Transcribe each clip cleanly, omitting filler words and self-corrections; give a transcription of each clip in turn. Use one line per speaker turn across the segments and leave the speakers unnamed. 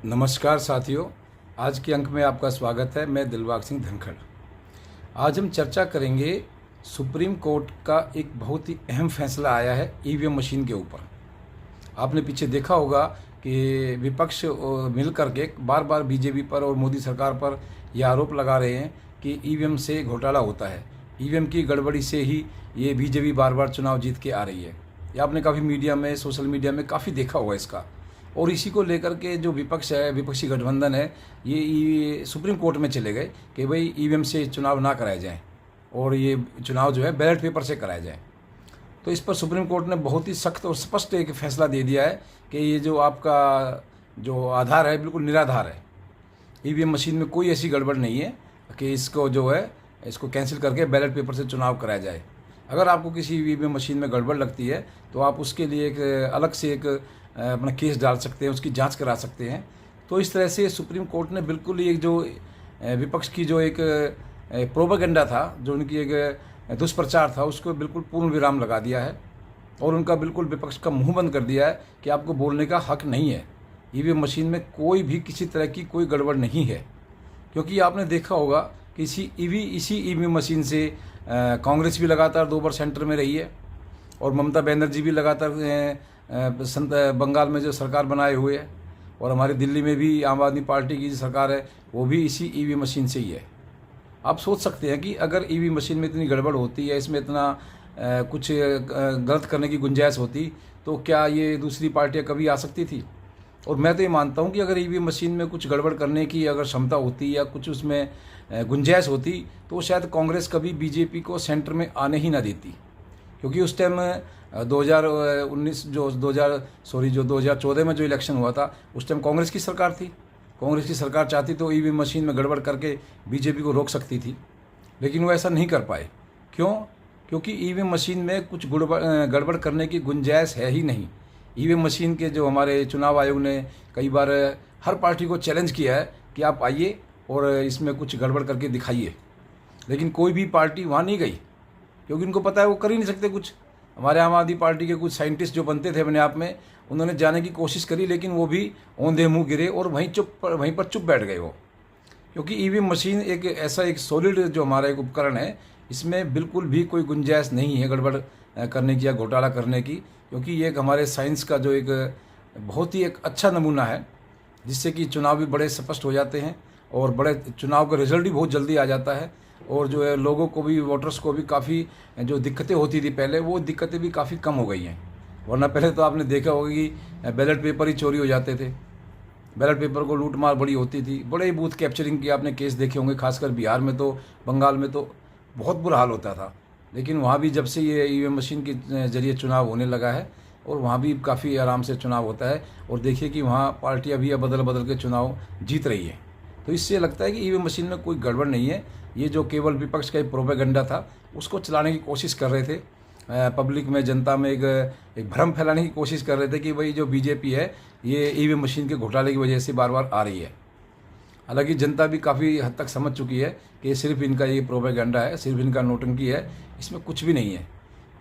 नमस्कार साथियों, आज के अंक में आपका स्वागत है। मैं दिलबाग सिंह धनखड़। आज हम चर्चा करेंगे सुप्रीम कोर्ट का एक बहुत ही अहम फैसला आया है ईवीएम मशीन के ऊपर। आपने पीछे देखा होगा कि विपक्ष मिल करके बार बार बीजेपी पर और मोदी सरकार पर यह आरोप लगा रहे हैं कि ईवीएम से घोटाला होता है, ईवीएम की गड़बड़ी से ही ये बीजेपी बार बार चुनाव जीत के आ रही है। ये आपने काफ़ी मीडिया में, सोशल मीडिया में काफ़ी देखा होगा इसका। और इसी को लेकर के जो विपक्ष है, विपक्षी गठबंधन है, ये सुप्रीम कोर्ट में चले गए कि भाई ईवीएम से चुनाव ना कराए जाएं और ये चुनाव जो है बैलेट पेपर से कराया जाए। तो इस पर सुप्रीम कोर्ट ने बहुत ही सख्त और स्पष्ट एक फैसला दे दिया है कि ये जो आपका जो आधार है बिल्कुल निराधार है। ईवीएम मशीन में कोई ऐसी गड़बड़ नहीं है कि इसको जो है इसको कैंसिल करके बैलेट पेपर से चुनाव कराया जाए। अगर आपको किसी ईवीएम मशीन में गड़बड़ लगती है तो आप उसके लिए एक अलग से एक अपना केस डाल सकते हैं, उसकी जांच करा सकते हैं। तो इस तरह से सुप्रीम कोर्ट ने बिल्कुल एक जो विपक्ष की जो एक प्रोपेगेंडा था, जो उनकी एक दुष्प्रचार था, उसको बिल्कुल पूर्ण विराम लगा दिया है और उनका बिल्कुल विपक्ष का मुंह बंद कर दिया है कि आपको बोलने का हक नहीं है। ईवीएम मशीन में कोई भी किसी तरह की कोई गड़बड़ नहीं है, क्योंकि आपने देखा होगा कि इसी ईवीएम मशीन से कांग्रेस भी लगातार 2 बार सेंटर में रही है और ममता बनर्जी भी लगातार बंगाल में जो सरकार बनाए हुए है, और हमारी दिल्ली में भी आम आदमी पार्टी की जो सरकार है वो भी इसी ईवीएम मशीन से ही है। आप सोच सकते हैं कि अगर ईवीएम मशीन में इतनी गड़बड़ होती है, इसमें इतना कुछ गलत करने की गुंजाइश होती, तो क्या ये दूसरी पार्टियां कभी आ सकती थी? और मैं तो ये मानता हूँ कि अगर ईवीएम मशीन में कुछ गड़बड़ करने की अगर क्षमता होती या कुछ उसमें गुंजाइश होती तो शायद कांग्रेस कभी बीजेपी को सेंटर में आने ही ना देती, क्योंकि उस टाइम 2014 में जो इलेक्शन हुआ था उस टाइम कांग्रेस की सरकार थी। कांग्रेस की सरकार चाहती तो ईवीएम मशीन में गड़बड़ करके बीजेपी को रोक सकती थी, लेकिन वो ऐसा नहीं कर पाए। क्यों? क्योंकि ईवीएम मशीन में कुछ गड़बड़ करने की गुंजाइश है ही नहीं। ईवीएम मशीन के जो हमारे चुनाव आयोग ने कई बार हर पार्टी को चैलेंज किया है कि आप आइए और इसमें कुछ गड़बड़ करके दिखाइए, लेकिन कोई भी पार्टी वहाँ नहीं गई, क्योंकि उनको पता है वो कर ही नहीं सकते कुछ। हमारे आम आदमी पार्टी के कुछ साइंटिस्ट जो बनते थे अपने आप में, उन्होंने जाने की कोशिश करी, लेकिन वो भी औंधे मुंह गिरे और वहीं पर चुप बैठ गए वो। क्योंकि ईवीएम मशीन एक ऐसा एक सॉलिड जो हमारा एक उपकरण है, इसमें बिल्कुल भी कोई गुंजाइश नहीं है गड़बड़ करने की या घोटाला करने की, क्योंकि ये एक हमारे साइंस का जो एक बहुत ही एक अच्छा नमूना है, जिससे कि चुनाव भी बड़े स्पष्ट हो जाते हैं और बड़े चुनाव का रिजल्ट भी बहुत जल्दी आ जाता है। और जो है लोगों को भी, वोटर्स को भी काफ़ी जो दिक्कतें होती थी पहले, वो दिक्कतें भी काफ़ी कम हो गई हैं। वरना पहले तो आपने देखा होगा कि बैलेट पेपर ही चोरी हो जाते थे, बैलेट पेपर को लूट मार बड़ी होती थी, बड़े बूथ कैप्चरिंग की आपने केस देखे होंगे, खासकर बिहार में तो, बंगाल में तो बहुत बुरा हाल होता था। लेकिन वहाँ भी जब से ये ईवीएम मशीन के जरिए चुनाव होने लगा है और वहाँ भी काफ़ी आराम से चुनाव होता है, और देखिए कि वहाँ पार्टियाँ भी अब बदल बदल के चुनाव जीत रही है। तो इससे लगता है कि ईवीएम मशीन में कोई गड़बड़ नहीं है। ये जो केवल विपक्ष का एक प्रोपेगेंडा था, उसको चलाने की कोशिश कर रहे थे, पब्लिक में, जनता में एक भ्रम फैलाने की कोशिश कर रहे थे कि भाई जो बीजेपी है ये ईवीएम मशीन के घोटाले की वजह से बार बार आ रही है। हालांकि जनता भी काफ़ी हद तक समझ चुकी है कि सिर्फ इनका ये प्रोपेगेंडा है, सिर्फ इनका नौटंकी है, इसमें कुछ भी नहीं है।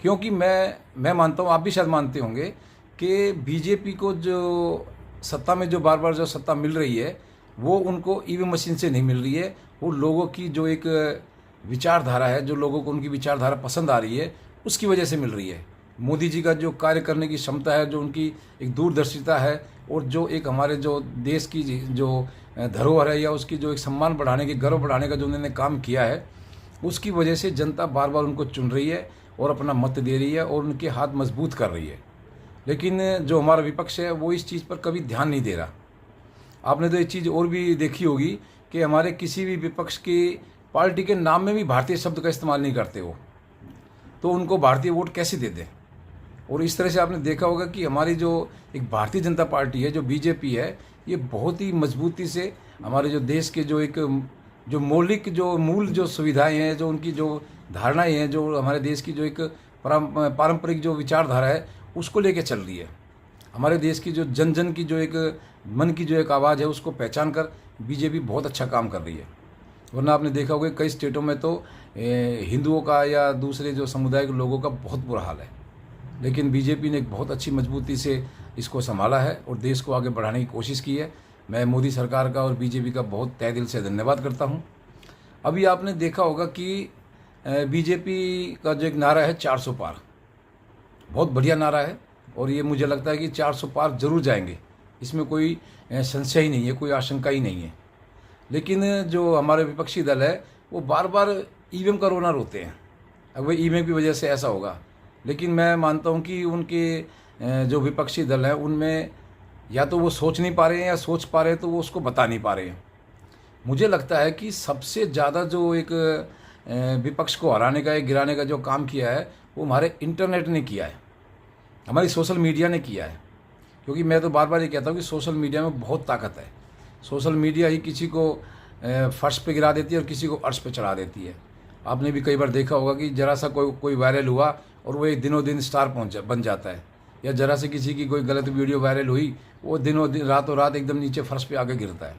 क्योंकि मैं मानता हूँ, आप भी शायद मानते होंगे, कि बीजेपी को जो सत्ता में जो बार बार जो सत्ता मिल रही है वो उनको ईवीएम मशीन से नहीं मिल रही है, वो लोगों की जो एक विचारधारा है, जो लोगों को उनकी विचारधारा पसंद आ रही है, उसकी वजह से मिल रही है। मोदी जी का जो कार्य करने की क्षमता है, जो उनकी एक दूरदर्शिता है, और जो एक हमारे जो देश की जो धरोहर है या उसकी जो एक सम्मान बढ़ाने की, गर्व बढ़ाने का जो उन्होंने काम किया है, उसकी वजह से जनता बार बार उनको चुन रही है और अपना मत दे रही है और उनके हाथ मजबूत कर रही है। लेकिन जो हमारा विपक्ष है वो इस चीज़ पर कभी ध्यान नहीं दे रहा। आपने तो एक चीज़ और भी देखी होगी कि हमारे किसी भी विपक्ष की पार्टी के नाम में भी भारतीय शब्द का इस्तेमाल नहीं करते वो, तो उनको भारतीय वोट कैसे दे दें। और इस तरह से आपने देखा होगा कि हमारी जो एक भारतीय जनता पार्टी है, जो बीजेपी है, ये बहुत ही मजबूती से हमारे जो देश के जो एक जो मौलिक जो मूल जो सुविधाएं हैं, जो उनकी जो धारणाएं हैं, जो हमारे देश की जो एक पारंपरिक जो विचारधारा है, उसको लेके चल रही है। हमारे देश की जो जन जन की जो एक मन की जो एक आवाज़ है, उसको पहचान कर बीजेपी बहुत अच्छा काम कर रही है। वरना आपने देखा होगा कई स्टेटों में तो हिंदुओं का या दूसरे जो समुदाय के लोगों का बहुत बुरा हाल है, लेकिन बीजेपी ने एक बहुत अच्छी मजबूती से इसको संभाला है और देश को आगे बढ़ाने की कोशिश की है। मैं मोदी सरकार का और बीजेपी का बहुत तहे दिल से धन्यवाद करता हूँ। अभी आपने देखा होगा कि बीजेपी का जो एक नारा है 400 पार, बहुत बढ़िया नारा है और ये मुझे लगता है कि 400 पार जरूर जाएंगे, इसमें कोई संशय ही नहीं है, कोई आशंका ही नहीं है। लेकिन जो हमारे विपक्षी दल है वो बार बार ईवीएम का रोना रोते हैं। अब वही ईवीएम की वजह से ऐसा होगा, लेकिन मैं मानता हूँ कि उनके जो विपक्षी दल है उनमें या तो वो सोच नहीं पा रहे हैं या सोच पा रहे हैं तो वो उसको बता नहीं पा रहे हैं। मुझे लगता है कि सबसे ज़्यादा जो एक विपक्ष को हराने का, गिराने का जो काम किया है वो हमारे इंटरनेट ने किया है, हमारी सोशल मीडिया ने किया है। क्योंकि मैं तो बार बार ये कहता हूँ कि सोशल मीडिया में बहुत ताकत है। सोशल मीडिया ही किसी को फर्श पे गिरा देती है और किसी को अर्श पे चढ़ा देती है। आपने भी कई बार देखा होगा कि जरा सा कोई वायरल हुआ और वो एक दिनों दिन स्टार बन जाता है, या जरा से किसी की कोई गलत वीडियो वायरल हुई वो दिनों दिन रातों रात एकदम नीचे फर्श पे आके गिरता है।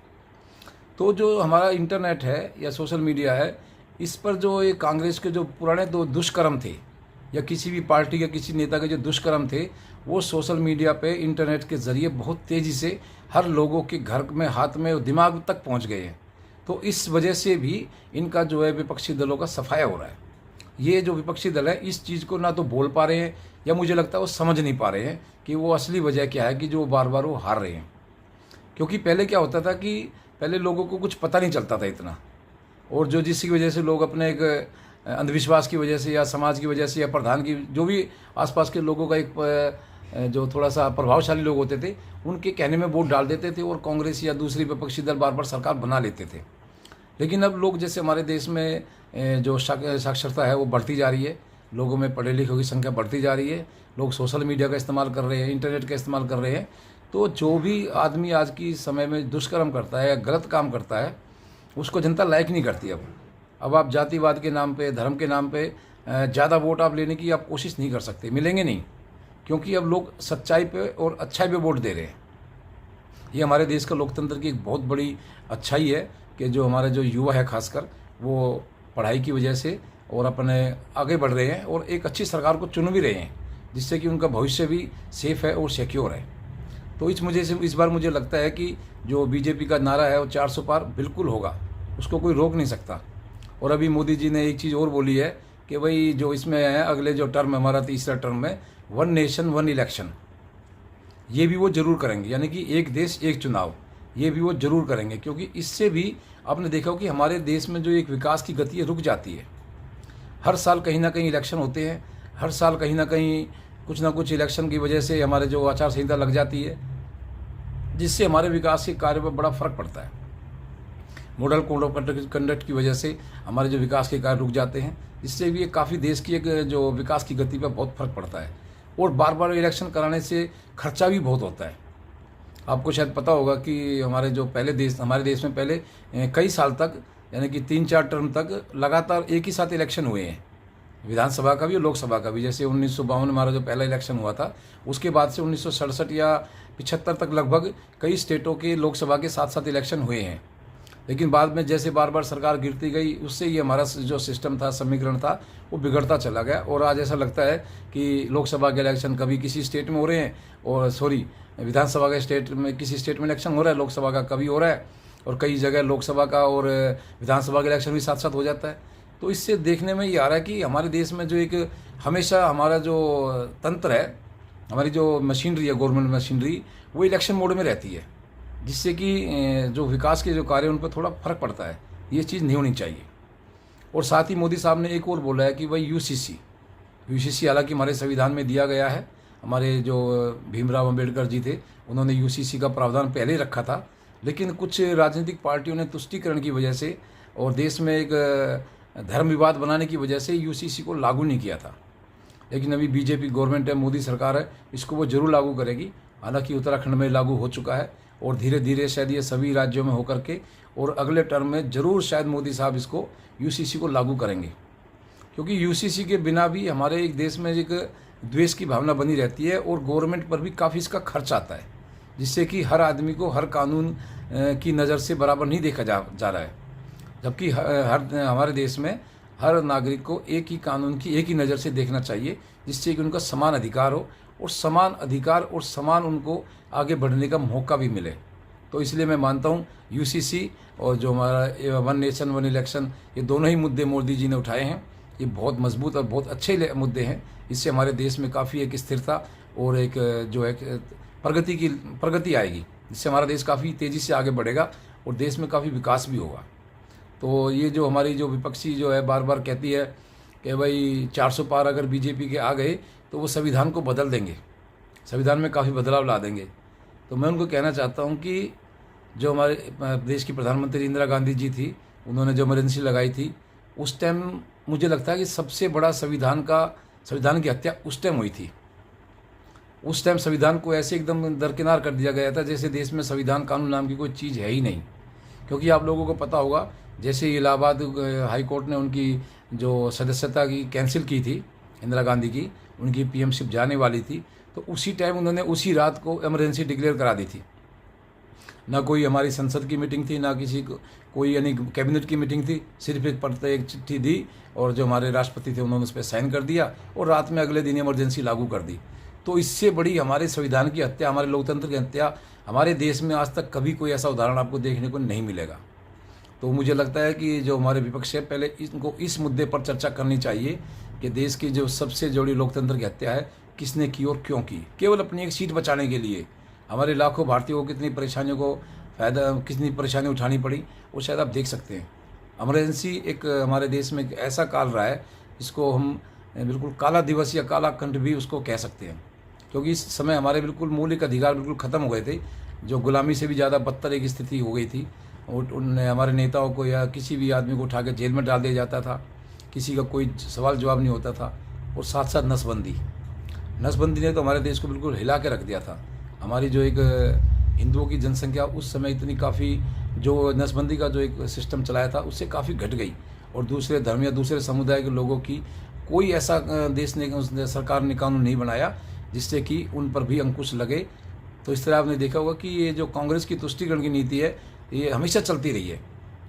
तो जो हमारा इंटरनेट है या सोशल मीडिया है, इस पर जो ये कांग्रेस के जो पुराने दो दुष्कर्म थे या किसी भी पार्टी या किसी नेता के जो दुष्कर्म थे वो सोशल मीडिया पे इंटरनेट के ज़रिए बहुत तेज़ी से हर लोगों के घर में, हाथ में, दिमाग तक पहुंच गए हैं। तो इस वजह से भी इनका जो है विपक्षी दलों का सफाया हो रहा है। ये जो विपक्षी दल है इस चीज़ को ना तो बोल पा रहे हैं या मुझे लगता है वो समझ नहीं पा रहे हैं कि वो असली वजह क्या है कि जो बार बार वो हार रहे हैं। क्योंकि पहले क्या होता था कि पहले लोगों को कुछ पता नहीं चलता था इतना, और जो जिसकी वजह से लोग अपने एक अंधविश्वास की वजह से या समाज की वजह से या प्रधान की जो भी आसपास के लोगों का एक जो थोड़ा सा प्रभावशाली लोग होते थे उनके कहने में वोट डाल देते थे और कांग्रेस या दूसरी विपक्षी दल बार बार सरकार बना लेते थे। लेकिन अब लोग जैसे हमारे देश में जो साक्षरता है वो बढ़ती जा रही है, लोगों में पढ़े लिखों की संख्या बढ़ती जा रही है, लोग सोशल मीडिया का इस्तेमाल कर रहे हैं, इंटरनेट का इस्तेमाल कर रहे हैं। तो जो भी आदमी आज की समय में दुष्कर्म करता है या गलत काम करता है उसको जनता लायक नहीं करती। अब आप जातिवाद के नाम पे, धर्म के नाम पे ज़्यादा वोट आप लेने की आप कोशिश नहीं कर सकते, मिलेंगे नहीं, क्योंकि अब लोग सच्चाई पे और अच्छाई पे वोट दे रहे हैं। ये हमारे देश का लोकतंत्र की एक बहुत बड़ी अच्छाई है कि जो हमारे जो युवा है खासकर वो पढ़ाई की वजह से और अपने आगे बढ़ रहे हैं और एक अच्छी सरकार को चुन भी रहे हैं, जिससे कि उनका भविष्य भी सेफ है और सिक्योर है। तो इस बार मुझे लगता है कि जो बीजेपी का नारा है वो 400 पार बिल्कुल होगा, उसको कोई रोक नहीं सकता। और अभी मोदी जी ने एक चीज़ और बोली है कि भाई जो इसमें है अगले जो टर्म हमारा तीसरा टर्म में 1 नेशन 1 इलेक्शन, ये भी वो जरूर करेंगे, यानी कि एक देश एक चुनाव, ये भी वो जरूर करेंगे। क्योंकि इससे भी आपने देखा हो कि हमारे देश में जो एक विकास की गति है रुक जाती है। हर साल कहीं ना कहीं इलेक्शन होते हैं, हर साल कहीं ना कहीं कुछ ना कुछ इलेक्शन की वजह से हमारे जो आचार संहिता लग जाती है, जिससे हमारे विकास के कार्य पर बड़ा फर्क पड़ता है। मॉडल कोड ऑफ कंडक्ट की वजह से हमारे जो विकास के कार्य रुक जाते हैं, इससे भी काफ़ी देश की एक जो विकास की गति पर बहुत फर्क पड़ता है। और बार बार इलेक्शन कराने से खर्चा भी बहुत होता है। आपको शायद पता होगा कि हमारे देश में पहले कई साल तक, यानी कि 3-4 टर्म तक लगातार एक ही साथ इलेक्शन हुए हैं, विधानसभा का भी और लोकसभा का भी। जैसे 1952 में हमारा जो पहला इलेक्शन हुआ था, उसके बाद से 1967 या 75 तक लगभग कई स्टेटों के लोकसभा के साथ साथ इलेक्शन हुए हैं। लेकिन बाद में जैसे बार बार सरकार गिरती गई, उससे ये हमारा जो सिस्टम था, समीकरण था, वो बिगड़ता चला गया। और आज ऐसा लगता है कि लोकसभा के इलेक्शन कभी किसी स्टेट में हो रहे हैं, और विधानसभा के किसी स्टेट में इलेक्शन हो रहा है, लोकसभा का कभी हो रहा है, और कई जगह लोकसभा का और विधानसभा का इलेक्शन भी साथ साथ हो जाता है। तो इससे देखने में ये आ रहा है कि हमारे देश में जो एक हमेशा हमारा जो तंत्र है, हमारी जो मशीनरी है, गवर्नमेंट मशीनरी, वो इलेक्शन मोड में रहती है, जिससे कि जो विकास के जो कार्य उन पर थोड़ा फर्क पड़ता है। ये चीज़ नहीं होनी चाहिए। और साथ ही मोदी साहब ने एक और बोला है कि भाई यूसीसी हालांकि हमारे संविधान में दिया गया है, हमारे जो भीमराव अंबेडकर जी थे उन्होंने यूसीसी का प्रावधान पहले ही रखा था, लेकिन कुछ राजनीतिक पार्टियों ने तुष्टीकरण की वजह से और देश में एक धर्म विवाद बनाने की वजह से यूसीसी को लागू नहीं किया था। लेकिन अभी बीजेपी गवर्नमेंट है, मोदी सरकार है, इसको वो जरूर लागू करेगी। हालांकि उत्तराखंड में लागू हो चुका है और धीरे धीरे शायद ये सभी राज्यों में होकर के और अगले टर्म में जरूर शायद मोदी साहब इसको यूसीसी को लागू करेंगे। क्योंकि यूसीसी के बिना भी हमारे एक देश में एक द्वेष की भावना बनी रहती है और गवर्नमेंट पर भी काफ़ी इसका खर्च आता है, जिससे कि हर आदमी को हर कानून की नज़र से बराबर नहीं देखा जा रहा है। जबकि हमारे देश में हर नागरिक को एक ही कानून की एक ही नज़र से देखना चाहिए, जिससे कि उनका समान अधिकार हो और समान अधिकार और समान उनको आगे बढ़ने का मौका भी मिले। तो इसलिए मैं मानता हूँ यूसीसी और जो हमारा वन नेशन वन इलेक्शन, ये दोनों ही मुद्दे मोदी जी ने उठाए हैं। ये बहुत मजबूत और बहुत अच्छे मुद्दे हैं। इससे हमारे देश में काफ़ी एक स्थिरता और एक जो है प्रगति आएगी, जिससे हमारा देश काफ़ी तेज़ी से आगे बढ़ेगा और देश में काफ़ी विकास भी होगा। तो ये जो हमारी जो विपक्षी जो है बार बार कहती है कि भाई 400 पार अगर बीजेपी के आ गए तो वो संविधान को बदल देंगे, संविधान में काफ़ी बदलाव ला देंगे। तो मैं उनको कहना चाहता हूँ कि जो हमारे देश की प्रधानमंत्री इंदिरा गांधी जी थी, उन्होंने जो इमरजेंसी लगाई थी, उस टाइम मुझे लगता है कि सबसे बड़ा संविधान की हत्या उस टाइम हुई थी। उस टाइम संविधान को ऐसे एकदम दरकिनार कर दिया गया था जैसे देश में संविधान कानून नाम की कोई चीज़ है ही नहीं। क्योंकि आप लोगों को पता होगा, जैसे इलाहाबाद हाई कोर्ट ने उनकी जो सदस्यता की कैंसिल की थी, इंदिरा गांधी की, उनकी पीएमशिप जाने वाली थी, तो उसी टाइम उन्होंने उसी रात को इमरजेंसी डिक्लेयर करा दी थी। ना कोई हमारी संसद की मीटिंग थी, ना किसी कोई यानी कैबिनेट की मीटिंग थी, सिर्फ एक चिट्ठी दी और जो हमारे राष्ट्रपति थे उन्होंने उस पर साइन कर दिया और रात में अगले दिन इमरजेंसी लागू कर दी। तो इससे बड़ी हमारे संविधान की हत्या, हमारे लोकतंत्र की हत्या हमारे देश में आज तक कभी कोई ऐसा उदाहरण आपको देखने को नहीं मिलेगा। तो मुझे लगता है कि जो हमारे विपक्ष है, पहले इनको इस मुद्दे पर चर्चा करनी चाहिए कि देश की जो सबसे बड़ी लोकतंत्र की हत्या है किसने की और क्यों की। केवल अपनी एक सीट बचाने के लिए हमारे लाखों भारतीयों को कितनी परेशानी उठानी पड़ी, वो शायद आप देख सकते हैं। इमरजेंसी एक हमारे देश में एक ऐसा काल रहा है जिसको हम बिल्कुल काला दिवस या काला कंठ भी उसको कह सकते हैं। क्योंकि इस समय हमारे बिल्कुल मौलिक अधिकार बिल्कुल ख़त्म हो गए थे, जो गुलामी से भी ज़्यादा बदतर एक स्थिति हो गई थी। और उनने हमारे नेताओं को या किसी भी आदमी को उठा के जेल में डाल दिया जाता था, किसी का कोई सवाल जवाब नहीं होता था। और साथ साथ नसबंदी ने तो हमारे देश को बिल्कुल हिला के रख दिया था। हमारी जो एक हिंदुओं की जनसंख्या उस समय इतनी काफ़ी, जो नसबंदी का जो एक सिस्टम चलाया था उससे काफ़ी घट गई, और दूसरे धर्म या दूसरे समुदाय के लोगों की कोई ऐसा सरकार ने कानून नहीं बनाया जिससे कि उन पर भी अंकुश लगे। तो इस तरह आपने देखा होगा कि ये जो कांग्रेस की तुष्टीकरण की नीति है, ये हमेशा चलती रही है।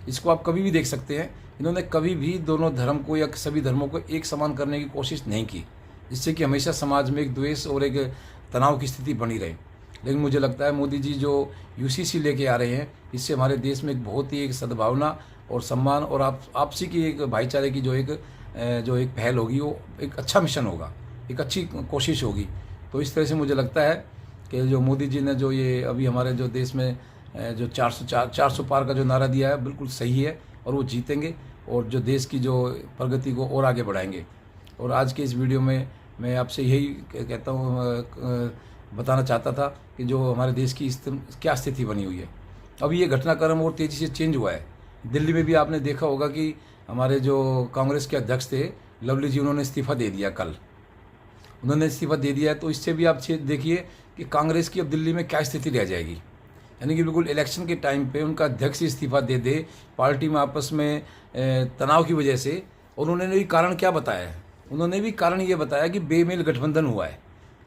इसको आप कभी भी देख सकते हैं, इन्होंने कभी भी दोनों धर्म को या सभी धर्मों को एक समान करने की कोशिश नहीं की, जिससे कि हमेशा समाज में एक द्वेष और एक तनाव की स्थिति बनी रहे। लेकिन मुझे लगता है मोदी जी जो यूसीसी लेके आ रहे हैं, इससे हमारे देश में एक बहुत ही एक सद्भावना और सम्मान और आपसी की एक भाईचारे की जो एक पहल होगी, वो एक अच्छा मिशन होगा, एक अच्छी कोशिश होगी। तो इस तरह से मुझे लगता है कि जो मोदी जी ने जो ये अभी हमारे जो देश में जो 400 पार का जो नारा दिया है, बिल्कुल सही है और वो जीतेंगे और जो देश की जो प्रगति को और आगे बढ़ाएंगे। और आज के इस वीडियो में मैं आपसे यही कहता हूँ, बताना चाहता था कि जो हमारे देश की क्या स्थिति बनी हुई है। अभी ये घटनाक्रम और तेज़ी से चेंज हुआ है। दिल्ली में भी आपने देखा होगा कि हमारे जो कांग्रेस के अध्यक्ष थे लवली जी, उन्होंने इस्तीफ़ा दे दिया, कल उन्होंने इस्तीफ़ा दे दिया है। तो इससे भी आप देखिए कि कांग्रेस की अब दिल्ली में क्या स्थिति रह जाएगी। यानी कि बिल्कुल इलेक्शन के टाइम पे उनका अध्यक्ष इस्तीफ़ा दे दे, पार्टी में आपस में तनाव की वजह से। और उन्होंने भी कारण क्या बताया है? उन्होंने भी कारण ये बताया कि बेमेल गठबंधन हुआ है।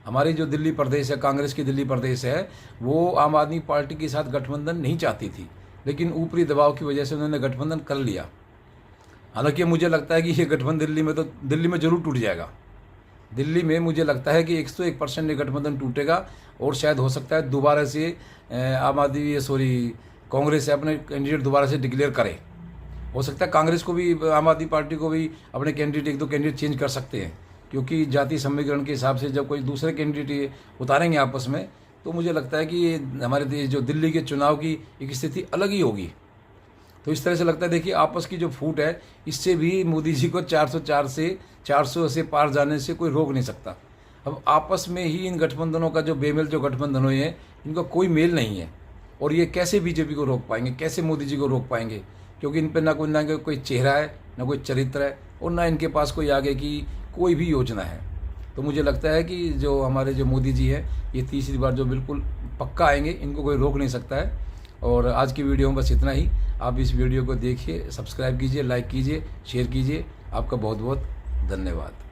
हमारी जो दिल्ली प्रदेश है, कांग्रेस की दिल्ली प्रदेश है, वो आम आदमी पार्टी के साथ गठबंधन नहीं चाहती थी, लेकिन ऊपरी दबाव की वजह से उन्होंने गठबंधन कर लिया। हालांकि मुझे लगता है कि ये गठबंधन दिल्ली में जरूर टूट जाएगा। दिल्ली में मुझे लगता है कि 101% ये गठबंधन टूटेगा और शायद हो सकता है दोबारा से कांग्रेस अपने कैंडिडेट दोबारा से डिक्लेयर करे। हो सकता है कांग्रेस को भी, आम आदमी पार्टी को भी अपने कैंडिडेट, 1-2 कैंडिडेट चेंज कर सकते हैं, क्योंकि जाति समीकरण के हिसाब से जब कोई दूसरे कैंडिडेट उतारेंगे आपस में, तो मुझे लगता है कि ये हमारे देश जो दिल्ली के चुनाव की एक स्थिति अलग ही होगी। तो इस तरह से लगता है, देखिए आपस की जो फूट है, इससे भी मोदी जी को 400 से पार जाने से कोई रोक नहीं सकता। अब आपस में ही इन गठबंधनों का जो बेमेल जो गठबंधन हुए हैं, इनका कोई मेल नहीं है। और ये कैसे बीजेपी को रोक पाएंगे, कैसे मोदी जी को रोक पाएंगे? क्योंकि इन पर ना कोई चेहरा है, ना कोई चरित्र है, और ना इनके पास कोई आगे की कोई भी योजना है। तो मुझे लगता है कि जो हमारे जो मोदी जी हैं, ये तीसरी बार जो बिल्कुल पक्का आएंगे, इनको कोई रोक नहीं सकता है। और आज की वीडियो में बस इतना ही। आप इस वीडियो को देखिए, सब्सक्राइब कीजिए, लाइक कीजिए, शेयर कीजिए। आपका बहुत बहुत धन्यवाद।